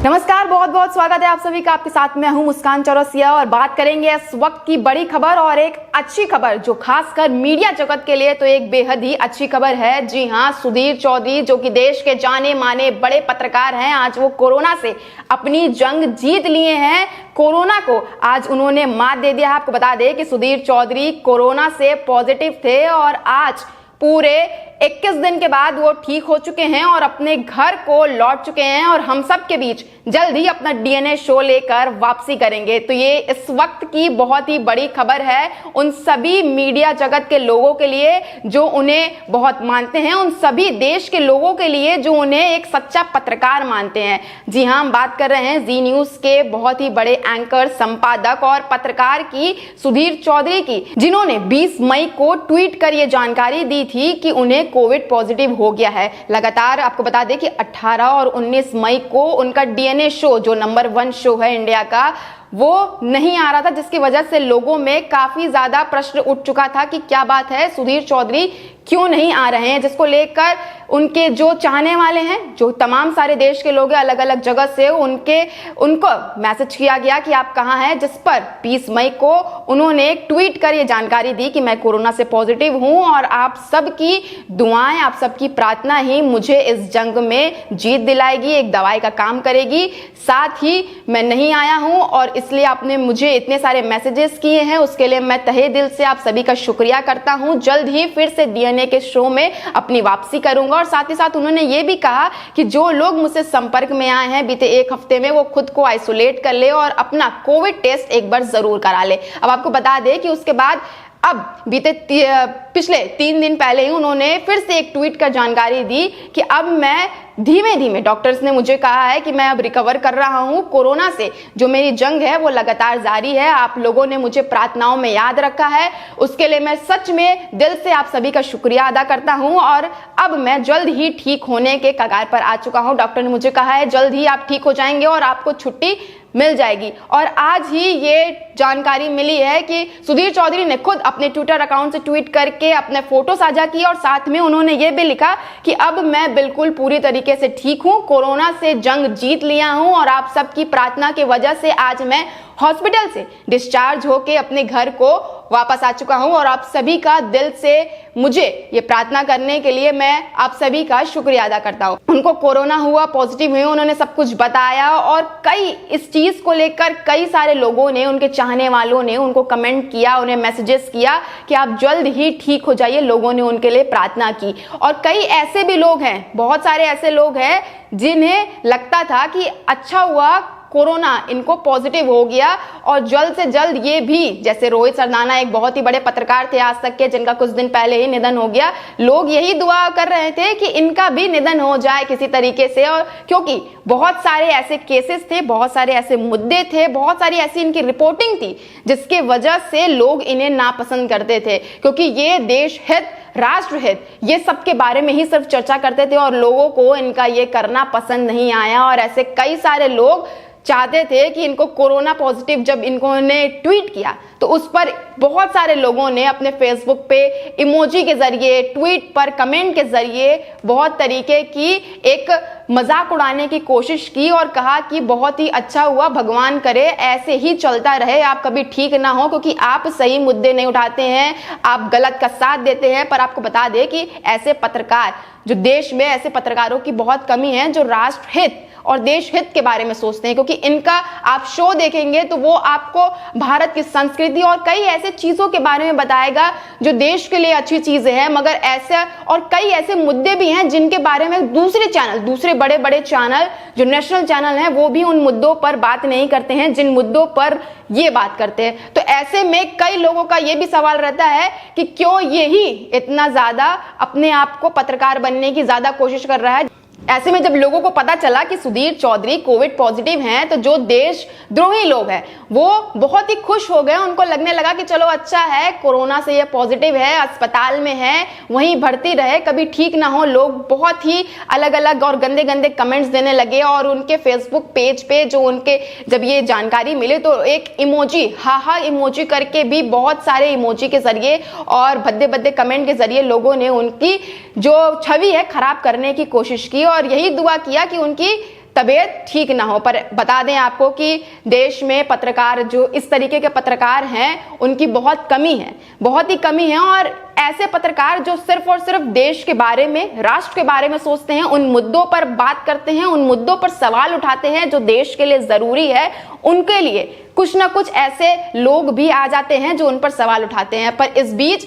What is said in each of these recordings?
नमस्कार, बहुत बहुत स्वागत है आप सभी का। आपके साथ मैं हूं मुस्कान चौरसिया और बात करेंगे इस वक्त की बड़ी खबर और एक अच्छी खबर जो खासकर मीडिया जगत के लिए तो एक बेहद ही अच्छी खबर है। जी हां, सुधीर चौधरी जो कि देश के जाने माने बड़े पत्रकार हैं, आज वो कोरोना से अपनी जंग जीत लिए हैं। कोरोना को आज उन्होंने मात दे दिया है। आपको बता दें कि सुधीर चौधरी कोरोना से पॉजिटिव थे और आज पूरे 21 दिन के बाद वो ठीक हो चुके हैं और अपने घर को लौट चुके हैं और हम सब के बीच जल्द ही अपना डीएनए शो लेकर वापसी करेंगे। तो ये इस वक्त की बहुत ही बड़ी खबर है उन सभी मीडिया जगत के लोगों के लिए जो उन्हें बहुत मानते हैं, उन सभी देश के लोगों के लिए जो उन्हें एक सच्चा पत्रकार मानते हैं। जी हाँ, हम बात कर रहे हैं जी न्यूज के बहुत ही बड़े एंकर, संपादक और पत्रकार की सुधीर चौधरी की, जिन्होंने 20 मई को ट्वीट कर ये जानकारी दी थी कि उन्हें कोविड पॉजिटिव हो गया है। लगातार आपको बता दें कि 18 और 19 मई को उनका डीएनए शो जो नंबर 1 शो है इंडिया का, वो नहीं आ रहा था, जिसकी वजह से लोगों में काफी ज्यादा प्रश्न उठ चुका था कि क्या बात है, सुधीर चौधरी क्यों नहीं आ रहे हैं, जिसको लेकर उनके जो चाहने वाले हैं, जो तमाम सारे देश के लोग हैं अलग अलग जगह से, उनको मैसेज किया गया कि आप कहाँ हैं, जिस पर 20 मई को उन्होंने एक ट्वीट कर ये जानकारी दी कि मैं कोरोना से पॉजिटिव हूं और आप सबकी दुआएं, आप सबकी प्रार्थना ही मुझे इस जंग में जीत दिलाएगी, एक दवाई का काम करेगी। साथ ही मैं नहीं आया हूं और इसलिए आपने मुझे इतने सारे मैसेजेस किए हैं, उसके लिए मैं तहे दिल से आप सभी का शुक्रिया करता हूं। जल्द ही फिर से डीएनए के शो में अपनी वापसी करूंगा। और साथ ही साथ उन्होंने ये भी कहा कि जो लोग मुझसे संपर्क में आए हैं बीते एक हफ्ते में, वो खुद को आइसोलेट कर ले और अपना कोविड टेस्ट एक बार जरूर करा ले। अब आपको बता दें कि उसके बाद अब पिछले 3 दिन पहले ही उन्होंने फिर से एक ट्वीट कर जानकारी दी कि अब मैं धीमे धीमे, डॉक्टर्स ने मुझे कहा है कि मैं अब रिकवर कर रहा हूं कोरोना से, जो मेरी जंग है वो लगातार जारी है। आप लोगों ने मुझे प्रार्थनाओं में याद रखा है, उसके लिए मैं सच में दिल से आप सभी का शुक्रिया अदा करता हूं और अब मैं जल्द ही ठीक होने के कगार पर आ चुका हूं। डॉक्टर ने मुझे कहा है जल्द ही आप ठीक हो जाएंगे और आपको छुट्टी मिल जाएगी। और आज ही ये जानकारी मिली है कि सुधीर चौधरी ने खुद अपने ट्विटर अकाउंट से ट्वीट करके अपने फोटो साझा किए और साथ में उन्होंने ये भी लिखा कि अब मैं बिल्कुल पूरी तरीके से ठीक हूं, कोरोना से जंग जीत लिया हूं और आप सबकी प्रार्थना की वजह से आज मैं हॉस्पिटल से डिस्चार्ज होके अपने घर को वापस आ चुका हूं और आप सभी का दिल से मुझे ये प्रार्थना करने के लिए मैं आप सभी का शुक्रिया अदा करता हूं। उनको कोरोना हुआ, पॉजिटिव हुए, उन्होंने सब कुछ बताया और कई इस चीज को लेकर कई सारे लोगों ने, उनके चाहने वालों ने उनको कमेंट किया, उन्हें मैसेजेस किया कि आप जल्द ही ठीक हो जाइए। लोगों ने उनके लिए प्रार्थना की और कई ऐसे भी लोग हैं, बहुत सारे ऐसे लोग हैं जिन्हें लगता था कि अच्छा हुआ कोरोना इनको पॉजिटिव हो गया और जल्द से जल्द ये भी, जैसे रोहित सरदाना एक बहुत ही बड़े पत्रकार थे आज तक के, जिनका कुछ दिन पहले ही निधन हो गया, लोग यही दुआ कर रहे थे कि इनका भी निधन हो जाए किसी तरीके से। और क्योंकि बहुत सारे ऐसे केसेस थे, बहुत सारे ऐसे मुद्दे थे, बहुत सारी ऐसी इनकी रिपोर्टिंग थी जिसके वजह से लोग इन्हें नापसंद करते थे, क्योंकि ये देश हित, राष्ट्र हित, ये सब के बारे में ही सिर्फ चर्चा करते थे और लोगों को इनका ये करना पसंद नहीं आया। और ऐसे कई सारे लोग चाहते थे कि इनको कोरोना पॉजिटिव, जब इन्होंने ट्वीट किया तो उस पर बहुत सारे लोगों ने अपने फेसबुक पे इमोजी के जरिए, ट्वीट पर कमेंट के जरिए बहुत तरीके की एक मजाक उड़ाने की कोशिश की और कहा कि बहुत ही अच्छा हुआ, भगवान करे ऐसे ही चलता रहे, आप कभी ठीक ना हो, क्योंकि आप सही मुद्दे नहीं उठाते हैं, आप गलत का साथ देते हैं। पर आपको बता दें कि ऐसे पत्रकार, जो देश में ऐसे पत्रकारों की बहुत कमी है जो राष्ट्र हित और देश हित के बारे में सोचते हैं, क्योंकि इनका आप शो देखेंगे तो वो आपको भारत की संस्कृति और कई ऐसे चीजों के बारे में बताएगा जो देश के लिए अच्छी चीजें हैं, मगर ऐसे और कई ऐसे मुद्दे भी हैं जिनके बारे में दूसरे चैनल, दूसरे बड़े बड़े चैनल जो नेशनल चैनल हैं, वो भी उन मुद्दों पर बात नहीं करते हैं जिन मुद्दों पर ये बात करते हैं। तो ऐसे में कई लोगों का ये भी सवाल रहता है कि क्यों यही इतना ज्यादा अपने आप को पत्रकार बनने की ज्यादा कोशिश कर रहा है। ऐसे में जब लोगों को पता चला कि सुधीर चौधरी कोविड पॉजिटिव हैं, तो जो देशद्रोही लोग हैं वो बहुत ही खुश हो गए। उनको लगने लगा कि चलो अच्छा है, कोरोना से ये पॉजिटिव है, अस्पताल में है, वहीं भर्ती रहे, कभी ठीक ना हो। लोग बहुत ही अलग अलग और गंदे गंदे कमेंट्स देने लगे और उनके फेसबुक पेज पे जो उनके जब ये जानकारी मिली तो एक इमोजी, हा इमोजी करके भी बहुत सारे इमोजी के जरिए और भद्दे भद्दे कमेंट के जरिए लोगों ने उनकी जो छवि है खराब करने की कोशिश की और यही दुआ किया कि उनकी तबीयत ठीक ना हो। पर बता दें आपको कि देश में पत्रकार, जो इस तरीके के पत्रकार हैं, उनकी बहुत कमी है, बहुत ही कमी है। और ऐसे पत्रकार जो सिर्फ और सिर्फ देश के बारे में, राष्ट्र के बारे में सोचते हैं, उन मुद्दों पर बात करते हैं, उन मुद्दों पर सवाल उठाते हैं जो देश के लिए जरूरी है, उनके लिए कुछ ना कुछ ऐसे लोग भी आ जाते हैं जो उन पर सवाल उठाते हैं। पर इस बीच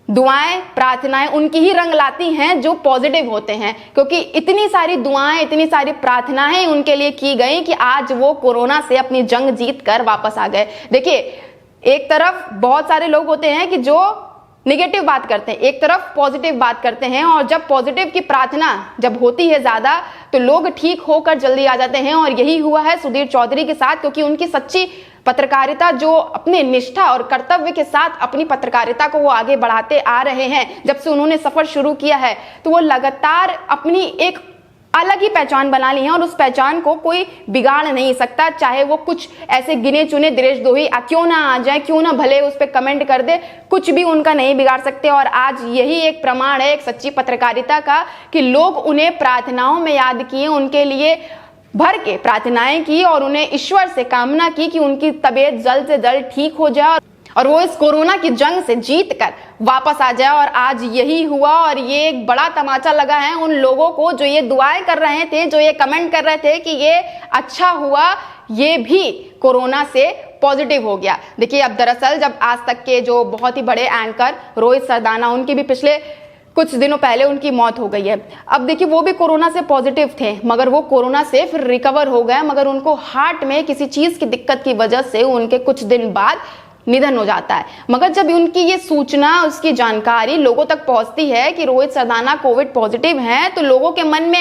दुआएं, प्रार्थनाएं उनकी ही रंग लाती हैं जो पॉजिटिव होते हैं, क्योंकि इतनी सारी दुआएं, इतनी सारी प्रार्थनाएं उनके लिए की गई कि आज वो कोरोना से अपनी जंग जीत कर वापस आ गए। देखिए, एक तरफ बहुत सारे लोग होते हैं कि जो निगेटिव बात करते हैं, एक तरफ पॉजिटिव बात करते हैं, और जब पॉजिटिव की प्रार्थना जब होती है ज्यादा तो लोग ठीक होकर जल्दी आ जाते हैं। और यही हुआ है सुधीर चौधरी के साथ, क्योंकि उनकी सच्ची पत्रकारिता, जो अपने निष्ठा और कर्तव्य के साथ अपनी पत्रकारिता को वो आगे बढ़ाते आ रहे हैं, जब से उन्होंने सफर शुरू किया है, तो वो लगातार अपनी एक अलग ही पहचान बना ली है, और उस पहचान को कोई बिगाड़ नहीं सकता। चाहे वो कुछ ऐसे गिने चुने देशद्रोही क्यों ना आ जाए, क्यों ना भले उस पर कमेंट कर दे, कुछ भी उनका नहीं बिगाड़ सकते। और आज यही एक प्रमाण है एक सच्ची पत्रकारिता का कि लोग उन्हें प्रार्थनाओं में याद किए, उनके लिए भर के प्रार्थनाएं की और उन्हें ईश्वर से कामना की कि उनकी तबीयत जल्द से जल्द ठीक हो जाए और वो इस कोरोना की जंग से जीत कर वापस आ जाए। और आज यही हुआ, और ये एक बड़ा तमाचा लगा है उन लोगों को जो ये दुआएं कर रहे थे, जो ये कमेंट कर रहे थे कि ये अच्छा हुआ, ये भी कोरोना से पॉजिटिव हो गया। देखिए, अब दरअसल जब आज तक के जो बहुत ही बड़े एंकर रोहित सरदाना, उनकी भी पिछले कुछ दिनों पहले उनकी मौत हो गई है। अब देखिए, वो भी कोरोना से पॉजिटिव थे, मगर वो कोरोना से फिर रिकवर हो गए, मगर उनको हार्ट में किसी चीज की दिक्कत की वजह से उनके कुछ दिन बाद निधन हो जाता है। मगर जब उनकी ये सूचना, उसकी जानकारी लोगों तक पहुंचती है कि रोहित सरदाना कोविड पॉजिटिव हैं, तो लोगों के मन में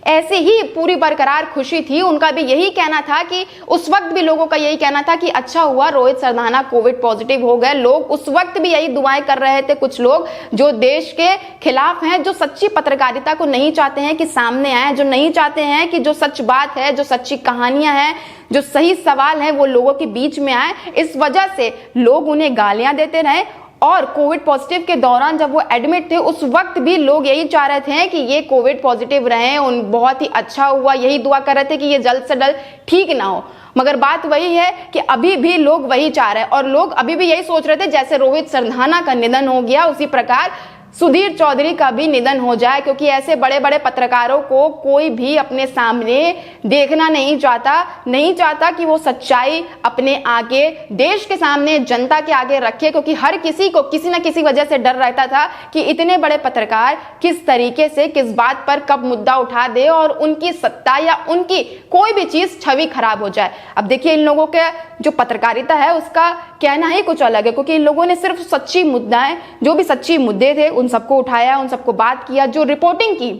ऐसे ही पूरी बरकरार खुशी थी। उनका भी यही कहना था कि उस वक्त भी लोगों का यही कहना था कि अच्छा हुआ रोहित सरदाना कोविड पॉजिटिव हो गए। लोग उस वक्त भी यही दुआएं कर रहे थे, कुछ लोग जो देश के खिलाफ हैं, जो सच्ची पत्रकारिता को नहीं चाहते हैं कि सामने आए, जो नहीं चाहते हैं कि जो सच बात है, जो सच्ची कहानियां हैं, जो सही सवाल है, वो लोगों के बीच में आए। इस वजह से लोग उन्हें गालियां देते रहे। और कोविड पॉजिटिव के दौरान जब वो एडमिट थे, उस वक्त भी लोग यही चाह रहे थे कि ये कोविड पॉजिटिव रहे, उन बहुत ही अच्छा हुआ, यही दुआ कर रहे थे कि ये जल्द से जल्द ठीक ना हो। मगर बात वही है कि अभी भी लोग वही चाह रहे हैं, और लोग अभी भी यही सोच रहे थे जैसे रोहित सरदाना का निधन हो गया, उसी प्रकार सुधीर चौधरी का भी निधन हो जाए, क्योंकि ऐसे बड़े बड़े पत्रकारों को कोई भी अपने सामने देखना नहीं चाहता कि वो सच्चाई अपने आगे, देश के सामने, जनता के आगे रखे। क्योंकि हर किसी को किसी न किसी वजह से डर रहता था कि इतने बड़े पत्रकार किस तरीके से, किस बात पर कब मुद्दा उठा दे और उनकी सत्ता या उनकी कोई भी चीज, छवि खराब हो जाए। अब देखिए, इन लोगों के जो पत्रकारिता है उसका कहना ही कुछ अलग है, क्योंकि इन लोगों ने सिर्फ सच्ची मुद्दाएं, जो भी सच्ची मुद्दे थे, उन सबको उठाया, उन सबको बात किया। जो रिपोर्टिंग की,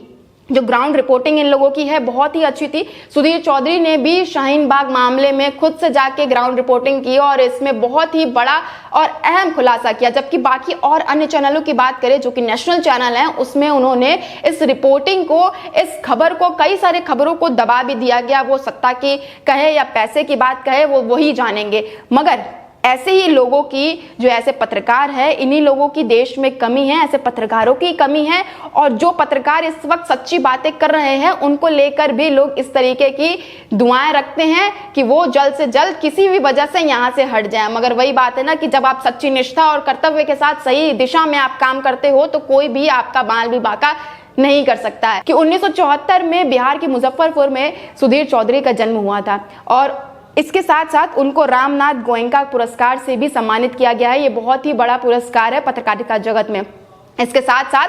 जो ग्राउंड रिपोर्टिंग इन लोगों की है, बहुत ही अच्छी थी। सुधीर चौधरी ने भी शाहीन बाग मामले में खुद से जाके ग्राउंड रिपोर्टिंग की और इसमें बहुत ही बड़ा और अहम खुलासा किया। जबकि बाकी और अन्य चैनलों की बात करें जो कि नेशनल चैनल हैं, उसमें उन्होंने इस रिपोर्टिंग को, इस खबर को, कई सारे खबरों को दबा भी दिया गया। वो सत्ता की कहे या पैसे की बात कहे, वो वही जानेंगे। मगर ऐसे ही लोगों की, जो ऐसे पत्रकार है, इन्हीं लोगों की देश में कमी है, ऐसे पत्रकारों की कमी है। और जो पत्रकार इस वक्त सच्ची बातें कर रहे हैं, उनको लेकर भी लोग इस तरीके की दुआएं रखते हैं कि वो जल्द से जल्द किसी भी वजह से यहाँ से हट जाए। मगर वही बात है ना कि जब आप सच्ची निष्ठा और कर्तव्य के साथ सही दिशा में आप काम करते हो, तो कोई भी आपका बाल भी बांका नहीं कर सकता है। कि 1974 में बिहार के मुजफ्फरपुर में सुधीर चौधरी का जन्म हुआ था, और इसके साथ साथ उनको रामनाथ गोयनका पुरस्कार से भी सम्मानित किया गया है। ये बहुत ही बड़ा पुरस्कार है पत्रकारिता जगत में। इसके साथ साथ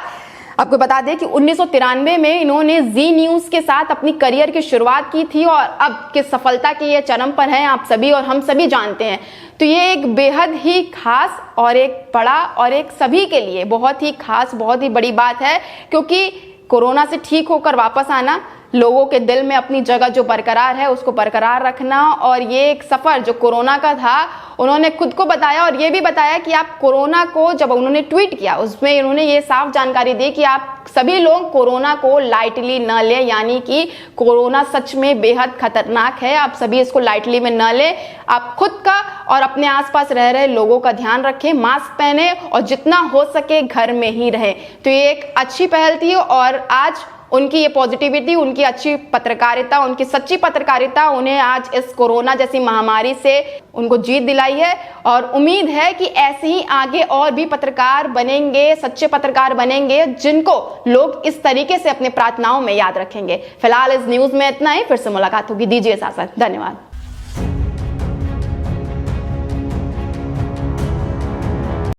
आपको बता दें कि 1993 में इन्होंने जी न्यूज के साथ अपनी करियर की शुरुआत की थी, और अब किस सफलता के ये चरम पर हैं आप सभी और हम सभी जानते हैं। तो ये एक बेहद ही खास और एक बड़ा और एक सभी के लिए बहुत ही खास, बहुत ही बड़ी बात है, क्योंकि कोरोना से ठीक होकर वापस आना, लोगों के दिल में अपनी जगह जो बरकरार है उसको बरकरार रखना, और ये एक सफर जो कोरोना का था, उन्होंने खुद को बताया और ये भी बताया कि आप कोरोना को, जब उन्होंने ट्वीट किया उसमें उन्होंने ये साफ जानकारी दी कि आप सभी लोग कोरोना को लाइटली न लें, यानी कि कोरोना सच में बेहद खतरनाक है, आप सभी इसको लाइटली में न लें। आप खुद का और अपने आसपास रह रहे लोगों का ध्यान रखें, मास्क पहने और जितना हो सके घर में ही रहें। तो ये एक अच्छी पहल थी, और आज उनकी ये पॉजिटिविटी, उनकी अच्छी पत्रकारिता, उनकी सच्ची पत्रकारिता उन्हें आज इस कोरोना जैसी महामारी से उनको जीत दिलाई है। और उम्मीद है कि ऐसे ही आगे और भी पत्रकार बनेंगे, सच्चे पत्रकार बनेंगे, जिनको लोग इस तरीके से अपने प्रार्थनाओं में याद रखेंगे। फिलहाल इस न्यूज में इतना ही, फिर से मुलाकात होगी। दीजिए इजाजत, धन्यवाद।